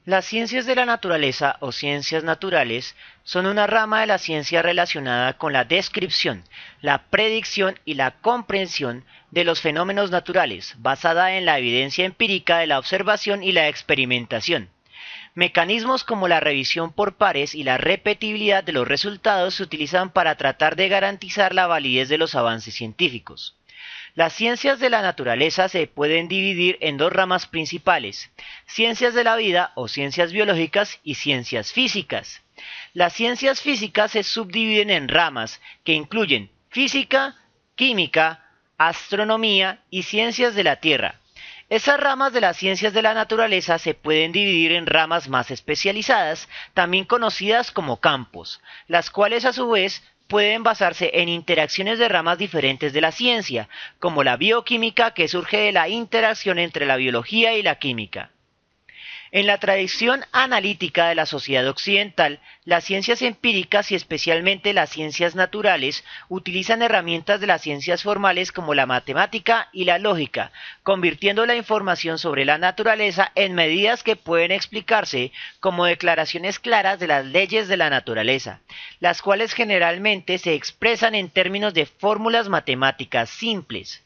Las ciencias de la naturaleza o ciencias naturales son una rama de la ciencia relacionada con la descripción, la predicción y la comprensión de los fenómenos naturales, basada en la evidencia empírica de la observación y la experimentación. Mecanismos como la revisión por pares y la repetibilidad de los resultados se utilizan para tratar de garantizar la validez de los avances científicos. Las ciencias de la naturaleza se pueden dividir en dos ramas principales: ciencias de la vida o ciencias biológicas y ciencias físicas. Las ciencias físicas se subdividen en ramas que incluyen física, química, astronomía y ciencias de la Tierra. Esas ramas de las ciencias de la naturaleza se pueden dividir en ramas más especializadas, también conocidas como campos, las cuales a su vez pueden basarse en interacciones de ramas diferentes de la ciencia, como la bioquímica, que surge de la interacción entre la biología y la química. En la tradición analítica de la sociedad occidental, las ciencias empíricas y especialmente las ciencias naturales utilizan herramientas de las ciencias formales como la matemática y la lógica, convirtiendo la información sobre la naturaleza en medidas que pueden explicarse como declaraciones claras de las leyes de la naturaleza, las cuales generalmente se expresan en términos de fórmulas matemáticas simples.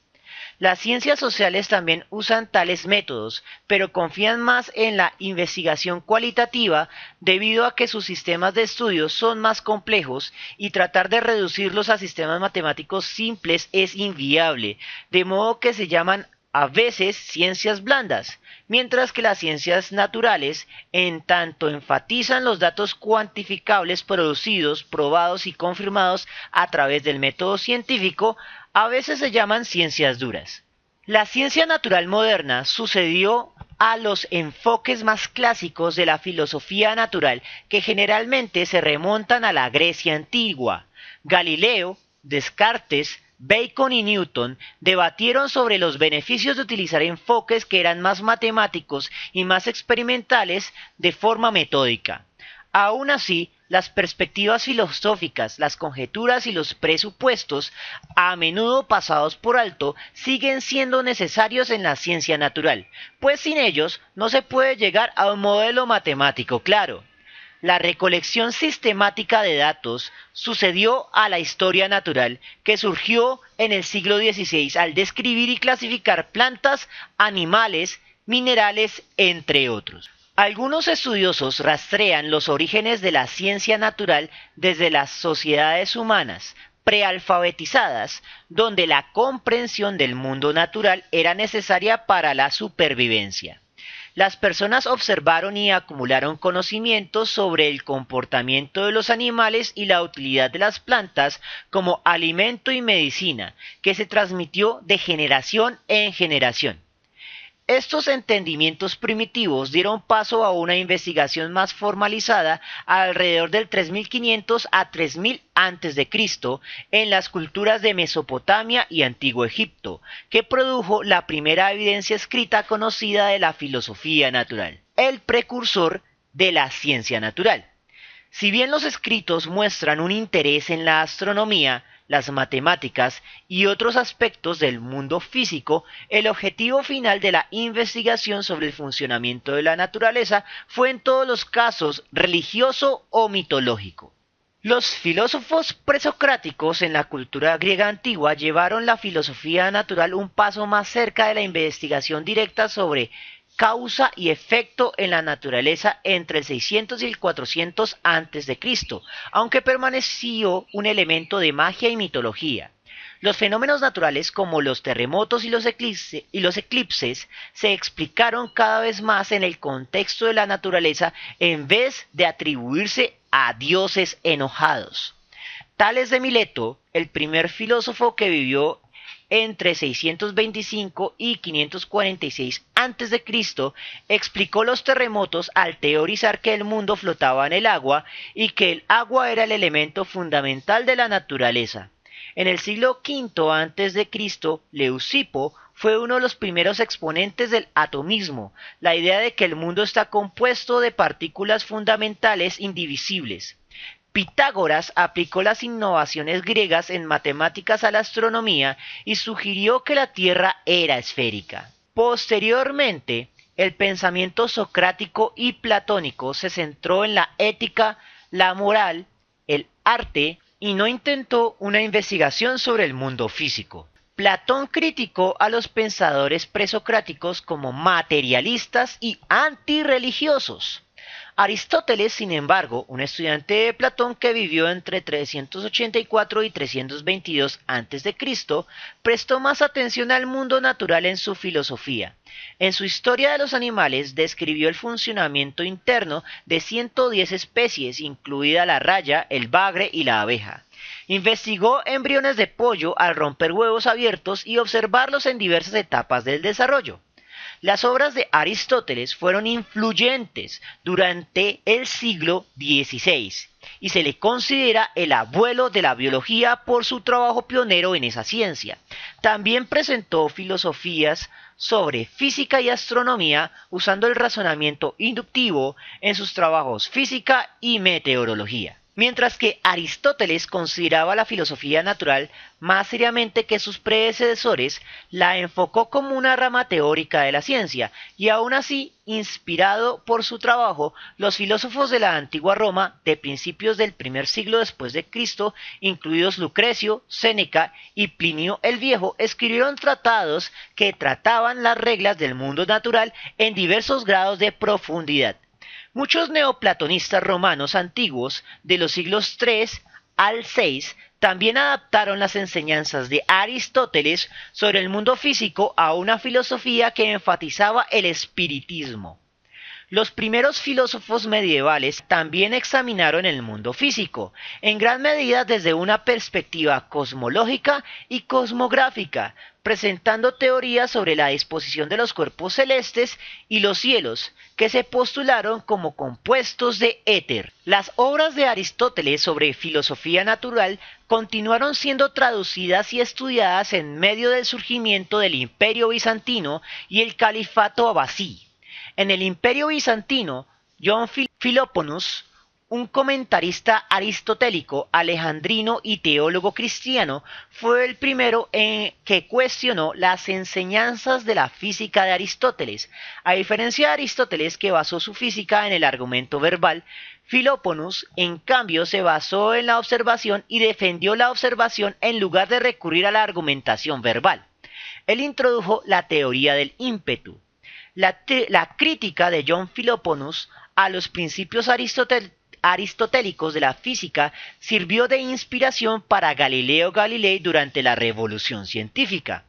Las ciencias sociales también usan tales métodos, pero confían más en la investigación cualitativa debido a que sus sistemas de estudio son más complejos y tratar de reducirlos a sistemas matemáticos simples es inviable, de modo que se llaman a veces ciencias blandas, mientras que las ciencias naturales, en tanto enfatizan los datos cuantificables producidos, probados y confirmados a través del método científico, a veces se llaman ciencias duras. La ciencia natural moderna sucedió a los enfoques más clásicos de la filosofía natural, que generalmente se remontan a la Grecia antigua. Galileo, Descartes, Bacon y Newton debatieron sobre los beneficios de utilizar enfoques que eran más matemáticos y más experimentales de forma metódica. Aún así, las perspectivas filosóficas, las conjeturas y los presupuestos, a menudo pasados por alto, siguen siendo necesarios en la ciencia natural, pues sin ellos no se puede llegar a un modelo matemático claro. La recolección sistemática de datos sucedió a la historia natural, que surgió en el siglo XVI al describir y clasificar plantas, animales, minerales, entre otros. Algunos estudiosos rastrean los orígenes de la ciencia natural desde las sociedades humanas prealfabetizadas, donde la comprensión del mundo natural era necesaria para la supervivencia. Las personas observaron y acumularon conocimientos sobre el comportamiento de los animales y la utilidad de las plantas como alimento y medicina, que se transmitió de generación en generación. Estos entendimientos primitivos dieron paso a una investigación más formalizada alrededor del 3500 a 3000 a.C. en las culturas de Mesopotamia y Antiguo Egipto, que produjo la primera evidencia escrita conocida de la filosofía natural, el precursor de la ciencia natural. Si bien los escritos muestran un interés en la astronomía, las matemáticas y otros aspectos del mundo físico, el objetivo final de la investigación sobre el funcionamiento de la naturaleza fue en todos los casos religioso o mitológico. Los filósofos presocráticos en la cultura griega antigua llevaron la filosofía natural un paso más cerca de la investigación directa sobre causa y efecto en la naturaleza entre el 600 y el 400 a.C., aunque permaneció un elemento de magia y mitología. Los fenómenos naturales como los terremotos y los eclipses se explicaron cada vez más en el contexto de la naturaleza en vez de atribuirse a dioses enojados. Tales de Mileto, el primer filósofo que vivió entre 625 y 546 a.C., explicó los terremotos al teorizar que el mundo flotaba en el agua y que el agua era el elemento fundamental de la naturaleza. En el siglo V a.C., Leucipo fue uno de los primeros exponentes del atomismo, la idea de que el mundo está compuesto de partículas fundamentales indivisibles. Pitágoras aplicó las innovaciones griegas en matemáticas a la astronomía y sugirió que la Tierra era esférica. Posteriormente, el pensamiento socrático y platónico se centró en la ética, la moral, el arte y no intentó una investigación sobre el mundo físico. Platón criticó a los pensadores presocráticos como materialistas y antirreligiosos. Aristóteles, sin embargo, un estudiante de Platón que vivió entre 384 y 322 a.C., prestó más atención al mundo natural en su filosofía. En su Historia de los animales describió el funcionamiento interno de 110 especies, incluida la raya, el bagre y la abeja. Investigó embriones de pollo al romper huevos abiertos y observarlos en diversas etapas del desarrollo. Las obras de Aristóteles fueron influyentes durante el siglo XVI y se le considera el abuelo de la biología por su trabajo pionero en esa ciencia. También presentó filosofías sobre física y astronomía usando el razonamiento inductivo en sus trabajos Física y Meteorología. Mientras que Aristóteles consideraba la filosofía natural más seriamente que sus predecesores, la enfocó como una rama teórica de la ciencia, y aún así, inspirado por su trabajo, los filósofos de la antigua Roma de principios del primer siglo después de Cristo, incluidos Lucrecio, Séneca y Plinio el Viejo, escribieron tratados que trataban las reglas del mundo natural en diversos grados de profundidad. Muchos neoplatonistas romanos antiguos de los siglos III al VI también adaptaron las enseñanzas de Aristóteles sobre el mundo físico a una filosofía que enfatizaba el espiritismo. Los primeros filósofos medievales también examinaron el mundo físico, en gran medida desde una perspectiva cosmológica y cosmográfica, presentando teorías sobre la disposición de los cuerpos celestes y los cielos, que se postularon como compuestos de éter. Las obras de Aristóteles sobre filosofía natural continuaron siendo traducidas y estudiadas en medio del surgimiento del Imperio Bizantino y el Califato Abasí. En el Imperio Bizantino, John Philoponus, un comentarista aristotélico, alejandrino y teólogo cristiano, fue el primero que cuestionó las enseñanzas de la física de Aristóteles. A diferencia de Aristóteles, que basó su física en el argumento verbal, Philoponus, en cambio, se basó en la observación y defendió la observación en lugar de recurrir a la argumentación verbal. Él introdujo la teoría del ímpetu. La crítica de John Philoponus a los principios aristotélicos de la física sirvió de inspiración para Galileo Galilei durante la Revolución Científica.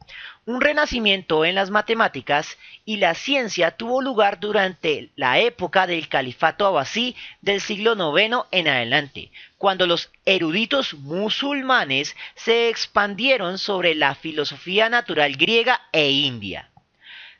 Un renacimiento en las matemáticas y la ciencia tuvo lugar durante la época del Califato Abasí del siglo IX en adelante, cuando los eruditos musulmanes se expandieron sobre la filosofía natural griega e india.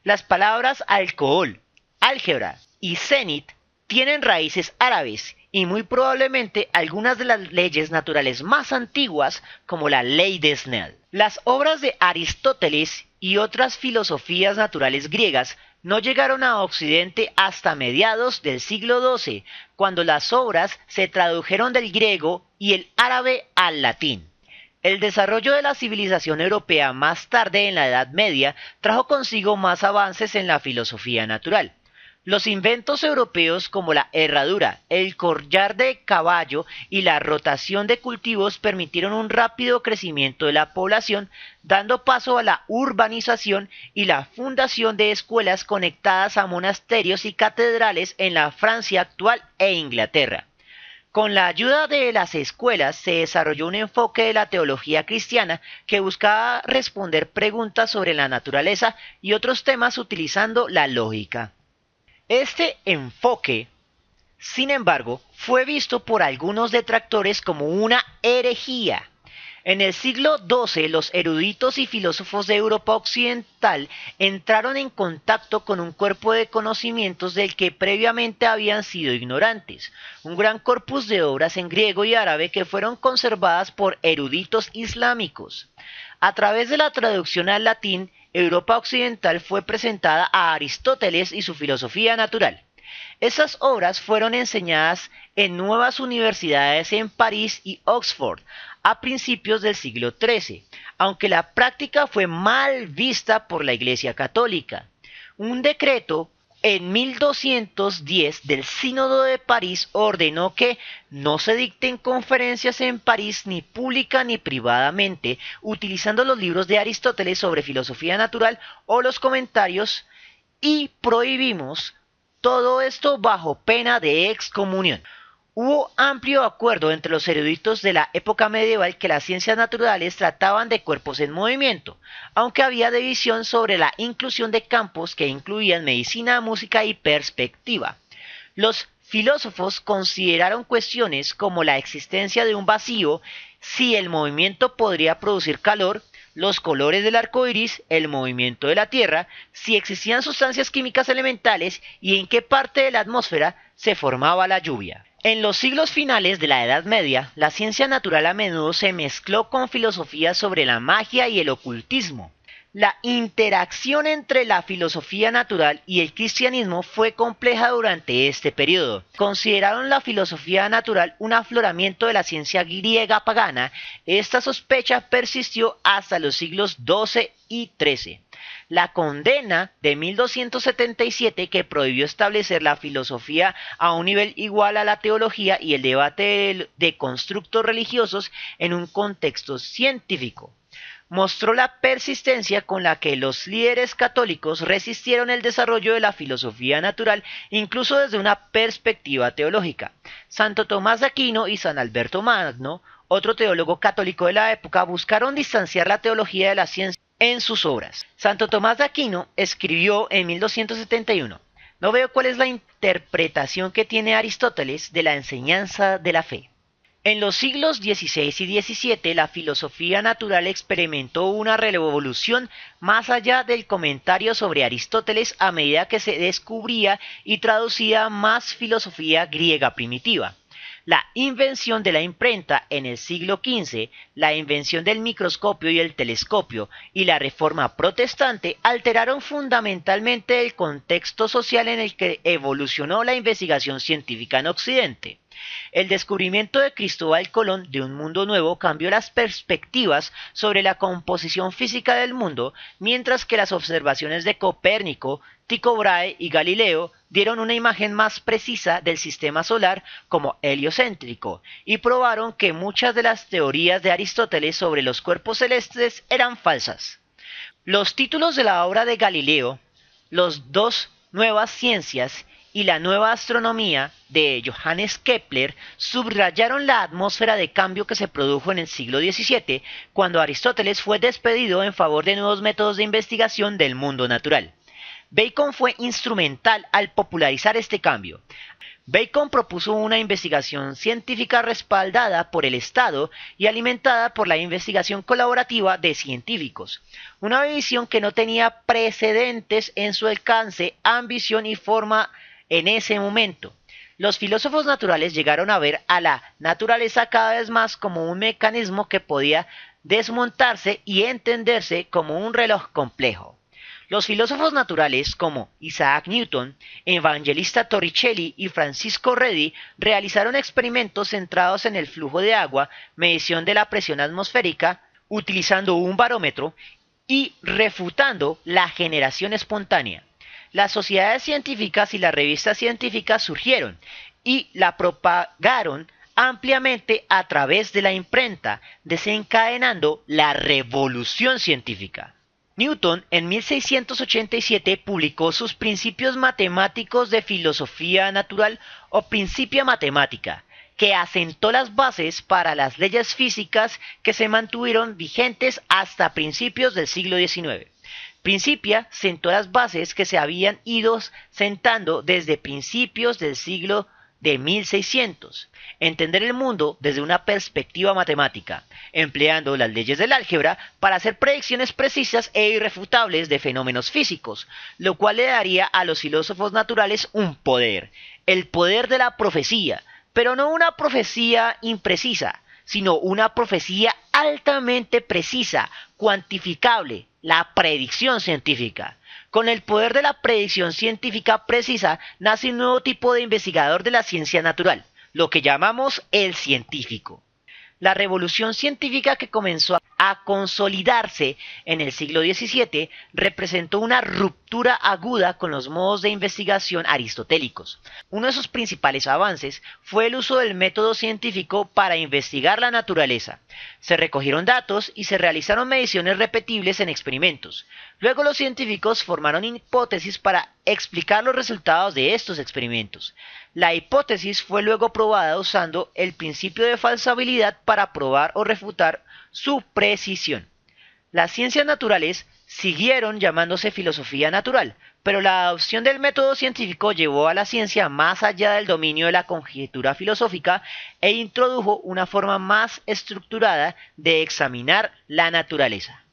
Las palabras alcohol, álgebra y cenit tienen raíces árabes y muy probablemente algunas de las leyes naturales más antiguas, como la ley de Snell. Las obras de Aristóteles y otras filosofías naturales griegas no llegaron a Occidente hasta mediados del siglo XII, cuando las obras se tradujeron del griego y el árabe al latín. El desarrollo de la civilización europea más tarde en la Edad Media trajo consigo más avances en la filosofía natural. Los inventos europeos como la herradura, el collar de caballo y la rotación de cultivos permitieron un rápido crecimiento de la población, dando paso a la urbanización y la fundación de escuelas conectadas a monasterios y catedrales en la Francia actual e Inglaterra. Con la ayuda de las escuelas se desarrolló un enfoque de la teología cristiana que buscaba responder preguntas sobre la naturaleza y otros temas utilizando la lógica. Este enfoque, sin embargo, fue visto por algunos detractores como una herejía. En el siglo XII, los eruditos y filósofos de Europa Occidental entraron en contacto con un cuerpo de conocimientos del que previamente habían sido ignorantes, un gran corpus de obras en griego y árabe que fueron conservadas por eruditos islámicos. A través de la traducción al latín, Europa Occidental fue presentada a Aristóteles y su filosofía natural. Esas obras fueron enseñadas en nuevas universidades en París y Oxford a principios del siglo XIII, aunque la práctica fue mal vista por la Iglesia Católica. Un decreto En 1210 del Sínodo de París ordenó que no se dicten conferencias en París ni pública ni privadamente, utilizando los libros de Aristóteles sobre filosofía natural o los comentarios, y prohibimos todo esto bajo pena de excomunión. Hubo amplio acuerdo entre los eruditos de la época medieval que las ciencias naturales trataban de cuerpos en movimiento, aunque había división sobre la inclusión de campos que incluían medicina, música y perspectiva. Los filósofos consideraron cuestiones como la existencia de un vacío, si el movimiento podría producir calor, los colores del arco iris, el movimiento de la Tierra, si existían sustancias químicas elementales y en qué parte de la atmósfera se formaba la lluvia. En los siglos finales de la Edad Media, la ciencia natural a menudo se mezcló con filosofía sobre la magia y el ocultismo. La interacción entre la filosofía natural y el cristianismo fue compleja durante este periodo. Consideraron la filosofía natural un afloramiento de la ciencia griega pagana. Esta sospecha persistió hasta los siglos XII y XIII. La condena de 1277, que prohibió establecer la filosofía a un nivel igual a la teología y el debate de constructos religiosos en un contexto científico, mostró la persistencia con la que los líderes católicos resistieron el desarrollo de la filosofía natural, incluso desde una perspectiva teológica. Santo Tomás de Aquino y San Alberto Magno, otro teólogo católico de la época, buscaron distanciar la teología de la ciencia en sus obras. Santo Tomás de Aquino escribió en 1271: "No veo cuál es la interpretación que tiene Aristóteles de la enseñanza de la fe". En los siglos XVI y XVII, la filosofía natural experimentó una revolución más allá del comentario sobre Aristóteles a medida que se descubría y traducía más filosofía griega primitiva. La invención de la imprenta en el siglo XV, la invención del microscopio y el telescopio y la reforma protestante alteraron fundamentalmente el contexto social en el que evolucionó la investigación científica en Occidente. El descubrimiento de Cristóbal Colón de un mundo nuevo cambió las perspectivas sobre la composición física del mundo, mientras que las observaciones de Copérnico, Tycho Brahe y Galileo dieron una imagen más precisa del sistema solar como heliocéntrico y probaron que muchas de las teorías de Aristóteles sobre los cuerpos celestes eran falsas. Los títulos de la obra de Galileo, Los dos nuevas ciencias y la nueva astronomía de Johannes Kepler, subrayaron la atmósfera de cambio que se produjo en el siglo XVII, cuando Aristóteles fue despedido en favor de nuevos métodos de investigación del mundo natural. Bacon fue instrumental al popularizar este cambio. Bacon propuso una investigación científica respaldada por el Estado y alimentada por la investigación colaborativa de científicos, una visión que no tenía precedentes en su alcance, ambición y forma en ese momento. Los filósofos naturales llegaron a ver a la naturaleza cada vez más como un mecanismo que podía desmontarse y entenderse como un reloj complejo. Los filósofos naturales como Isaac Newton, Evangelista Torricelli y Francisco Redi realizaron experimentos centrados en el flujo de agua, medición de la presión atmosférica, utilizando un barómetro y refutando la generación espontánea. Las sociedades científicas y las revistas científicas surgieron y la propagaron ampliamente a través de la imprenta, desencadenando la revolución científica. Newton en 1687 publicó sus Principios matemáticos de filosofía natural o Principia Mathematica, que asentó las bases para las leyes físicas que se mantuvieron vigentes hasta principios del siglo XIX. Principia sentó las bases que se habían ido sentando desde principios del siglo de 1600. Entender el mundo desde una perspectiva matemática, empleando las leyes del álgebra para hacer predicciones precisas e irrefutables de fenómenos físicos, lo cual le daría a los filósofos naturales un poder, el poder de la profecía, pero no una profecía imprecisa, sino una profecía altamente precisa, cuantificable, la predicción científica. Con el poder de la predicción científica precisa nace un nuevo tipo de investigador de la ciencia natural, lo que llamamos el científico. La revolución científica que comenzó a consolidarse en el siglo XVII representó una ruptura aguda con los modos de investigación aristotélicos. Uno de sus principales avances fue el uso del método científico para investigar la naturaleza. Se recogieron datos y se realizaron mediciones repetibles en experimentos. Luego los científicos formaron hipótesis para explicar los resultados de estos experimentos. La hipótesis fue luego probada usando el principio de falsabilidad para probar o refutar su precisión. Las ciencias naturales siguieron llamándose filosofía natural, pero la adopción del método científico llevó a la ciencia más allá del dominio de la conjetura filosófica e introdujo una forma más estructurada de examinar la naturaleza.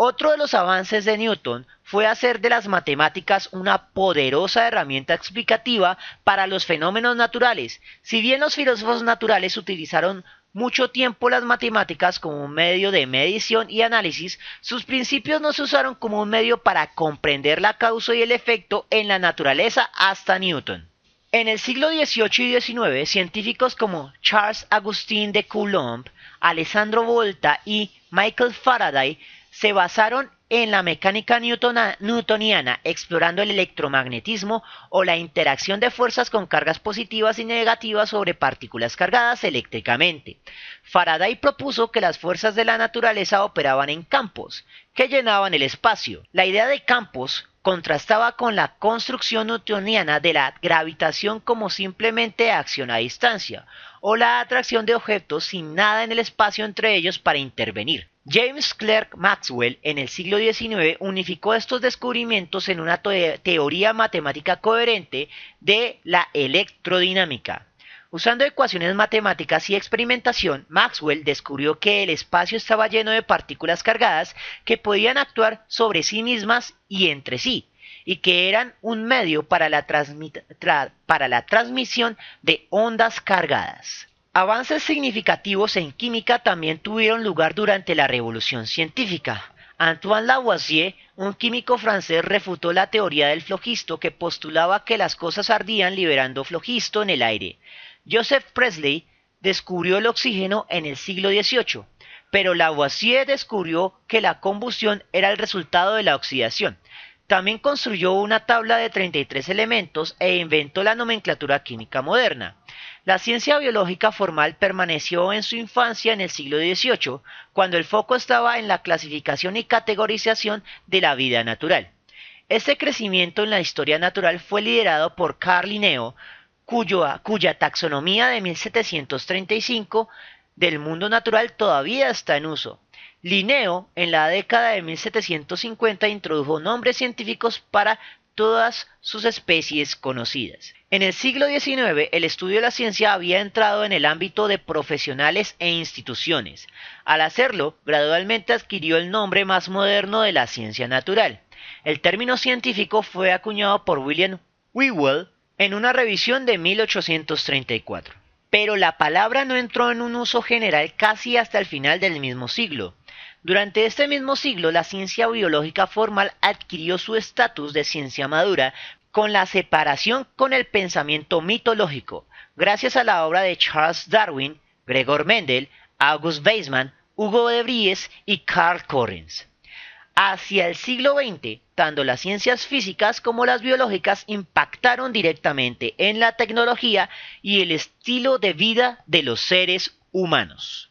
Otro de los avances de Newton fue hacer de las matemáticas una poderosa herramienta explicativa para los fenómenos naturales. Si bien los filósofos naturales utilizaron mucho tiempo las matemáticas como un medio de medición y análisis, sus principios no se usaron como un medio para comprender la causa y el efecto en la naturaleza hasta Newton. En el siglo XVIII y XIX, científicos como Charles Augustin de Coulomb, Alessandro Volta y Michael Faraday se basaron en la mecánica newtoniana, explorando el electromagnetismo o la interacción de fuerzas con cargas positivas y negativas sobre partículas cargadas eléctricamente. Faraday propuso que las fuerzas de la naturaleza operaban en campos, que llenaban el espacio. La idea de campos contrastaba con la construcción newtoniana de la gravitación como simplemente acción a distancia, o la atracción de objetos sin nada en el espacio entre ellos para intervenir. James Clerk Maxwell en el siglo XIX unificó estos descubrimientos en una teoría matemática coherente de la electrodinámica. Usando ecuaciones matemáticas y experimentación, Maxwell descubrió que el espacio estaba lleno de partículas cargadas que podían actuar sobre sí mismas y entre sí, y que eran un medio para la transmisión de ondas cargadas. Avances significativos en química también tuvieron lugar durante la Revolución Científica. Antoine Lavoisier, un químico francés, refutó la teoría del flogisto que postulaba que las cosas ardían liberando flogisto en el aire. Joseph Priestley descubrió el oxígeno en el siglo XVIII, pero Lavoisier descubrió que la combustión era el resultado de la oxidación. También construyó una tabla de 33 elementos e inventó la nomenclatura química moderna. La ciencia biológica formal permaneció en su infancia en el siglo XVIII, cuando el foco estaba en la clasificación y categorización de la vida natural. Este crecimiento en la historia natural fue liderado por Carl Linneo, cuya taxonomía de 1735 del mundo natural todavía está en uso. Linneo, en la década de 1750, introdujo nombres científicos para todas sus especies conocidas. En el siglo XIX, el estudio de la ciencia había entrado en el ámbito de profesionales e instituciones. Al hacerlo, gradualmente adquirió el nombre más moderno de la ciencia natural. El término científico fue acuñado por William Whewell en una revisión de 1834. Pero la palabra no entró en un uso general casi hasta el final del mismo siglo. Durante este mismo siglo, la ciencia biológica formal adquirió su estatus de ciencia madura con la separación con el pensamiento mitológico, gracias a la obra de Charles Darwin, Gregor Mendel, August Weismann, Hugo de Vries y Carl Correns. Hacia el siglo XX, tanto las ciencias físicas como las biológicas impactaron directamente en la tecnología y el estilo de vida de los seres humanos.